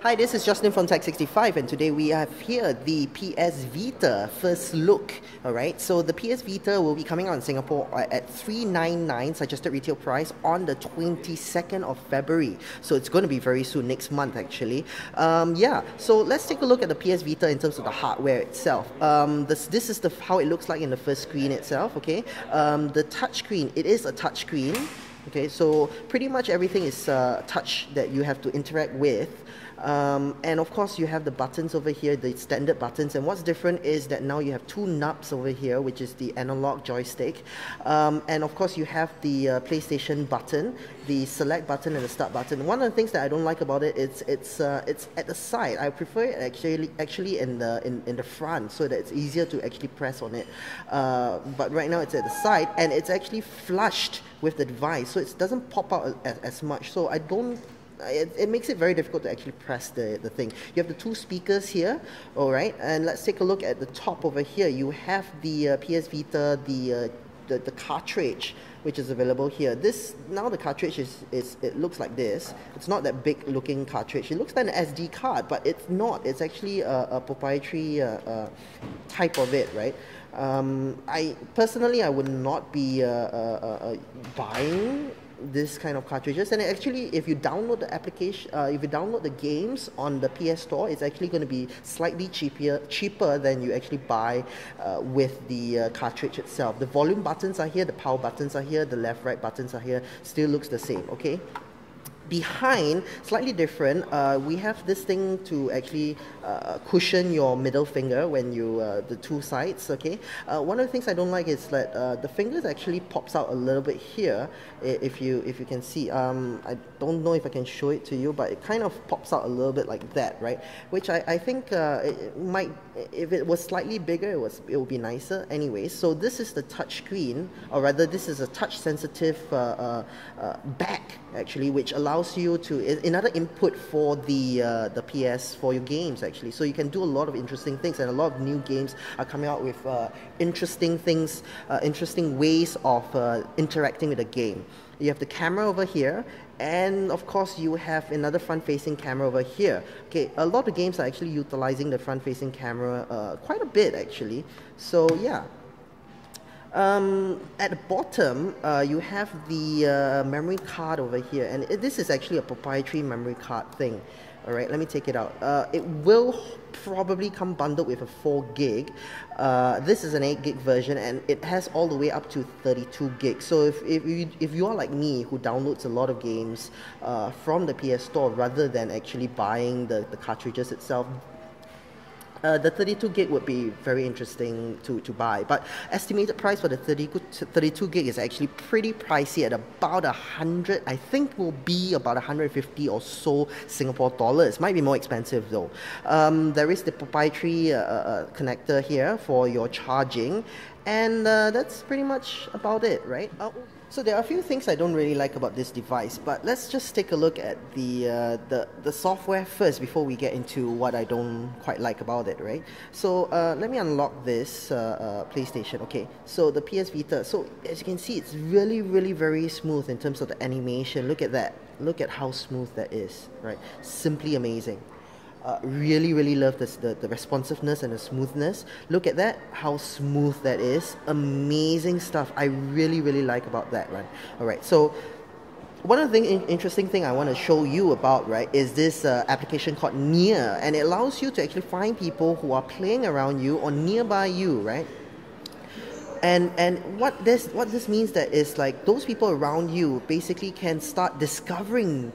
Hi, this is Justin from Tech65, and today we have here the PS Vita first look. Alright, so the PS Vita will be coming out in Singapore at $399 suggested retail price on the 22nd of February. So it's going to be very soon, next month actually. Yeah, so let's take a look at the PS Vita in terms of the hardware itself. This is how it looks like in the first screen itself. Okay, the touch screen, it is a touch screen. Okay, so pretty much everything is touch that you have to interact with. And of course you have the buttons over here, the standard buttons, and what's different is that now you have two knobs over here, which is the analog joystick, and of course you have the PlayStation button, the select button and the start button. One of the things that I don't like about it is it's at the side. I prefer it actually in the front, so that it's easier to actually press on it, but right now it's at the side and it's actually flushed with the device, so it doesn't pop out as much, so it makes it very difficult to actually press the thing. You have the two speakers here, alright, and let's take a look at the top over here. You have the PS Vita, the cartridge, which is available here. Now the cartridge it looks like this. It's not that big looking cartridge. It looks like an SD card, but it's not. It's actually a proprietary type of it, right? I would not be buying this kind of cartridges, and actually if you download the application, if you download the games on the PS Store, it's actually going to be slightly cheaper than you actually buy with the cartridge itself. The volume buttons are here, the power buttons are here, the left right buttons are here, still looks the same. Okay, behind, slightly different, we have this thing to actually cushion your middle finger when you, the two sides, okay? One of the things I don't like is that the fingers actually pops out a little bit here, if you can see. I don't know if I can show it to you, but it kind of pops out a little bit like that, right? Which I think it might, if it was slightly bigger, it would be nicer. Anyway, so this is the touch screen, or rather this is a touch sensitive back actually, which allows you to, another input for the PS for your games actually. So you can do a lot of interesting things, and a lot of new games are coming out with interesting things, interesting ways of interacting with the game. You have the camera over here, and of course you have another front-facing camera over here. Okay, a lot of games are actually utilizing the front-facing camera quite a bit actually. So yeah. At the bottom, you have the memory card over here, and this is actually a proprietary memory card thing. Alright, let me take it out. It will probably come bundled with a 4 gig. This is an 8 gig version, and it has all the way up to 32 gigs. So if you are like me, who downloads a lot of games from the PS Store rather than actually buying the cartridges itself, the 32 gig would be very interesting to buy, but estimated price for the 32 gig is actually pretty pricey at about 100, I think will be about 150 or so Singapore dollars. Might be more expensive though. There is the proprietary connector here for your charging, and that's pretty much about it, right? So there are a few things I don't really like about this device, but let's just take a look at the software first before we get into what I don't quite like about it, right? So let me unlock this PlayStation. Okay, so the PS Vita. So as you can see, it's really very smooth in terms of the animation. Look at that. Look at how smooth that is, right? Simply amazing. Really love the responsiveness and the smoothness. Look at that, how smooth that is. Amazing stuff. I really like about that, right? Alright, so one of the interesting thing I want to show you about, right, is this application called Near, and it allows you to actually find people who are playing around you or nearby you, right? And what this means that is like those people around you basically can start discovering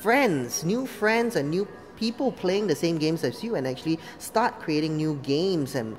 new friends and new people playing the same games as you, and actually start creating new games, and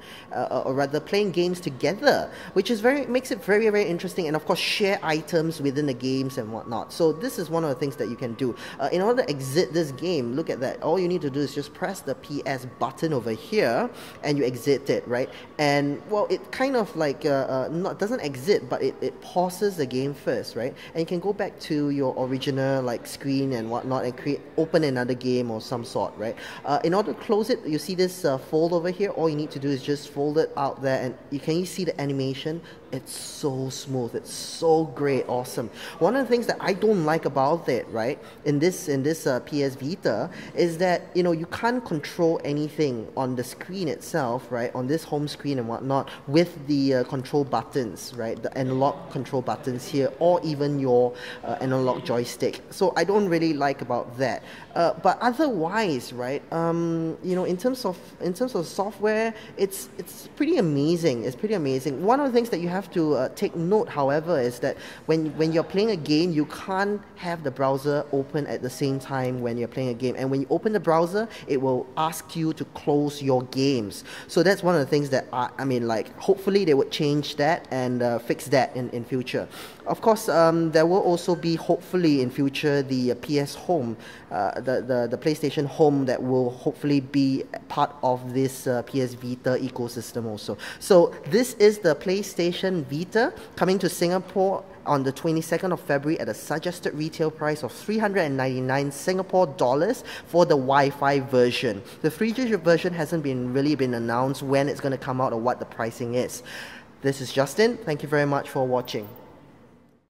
or rather playing games together, which is makes it very interesting, and of course share items within the games and whatnot. So this is one of the things that you can do. In order to exit this game, look at that, all you need to do is just press the PS button over here and you exit it, right? And well, it kind of like doesn't exit, but it pauses the game first, right? And you can go back to your original like screen and whatnot and open another game or some some sort, right? In order to close it, you see this fold over here. All you need to do is just fold it out there, and you see the animation. It's so smooth. It's so great, awesome. One of the things that I don't like about it, right, in this PS Vita, is that you can't control anything on the screen itself, right, on this home screen and whatnot, with the control buttons, right, the analog control buttons here, or even your analog joystick. So I don't really like about that. But otherwise, right, in terms of software, it's pretty amazing. It's pretty amazing. One of the things that you have to take note, however, is that when you're playing a game, you can't have the browser open at the same time when you're playing a game. And when you open the browser, it will ask you to close your games. So that's one of the things that hopefully they would change that and fix that in future. Of course, there will also be, hopefully in future, the PS Home, the PlayStation Home, that will hopefully be part of this PS Vita ecosystem also. So this is the PlayStation Vita coming to Singapore on the 22nd of February at a suggested retail price of 399 Singapore dollars for the Wi-Fi version. The 3G version hasn't really been announced when it's going to come out or what the pricing is. This is Justin. Thank you very much for watching.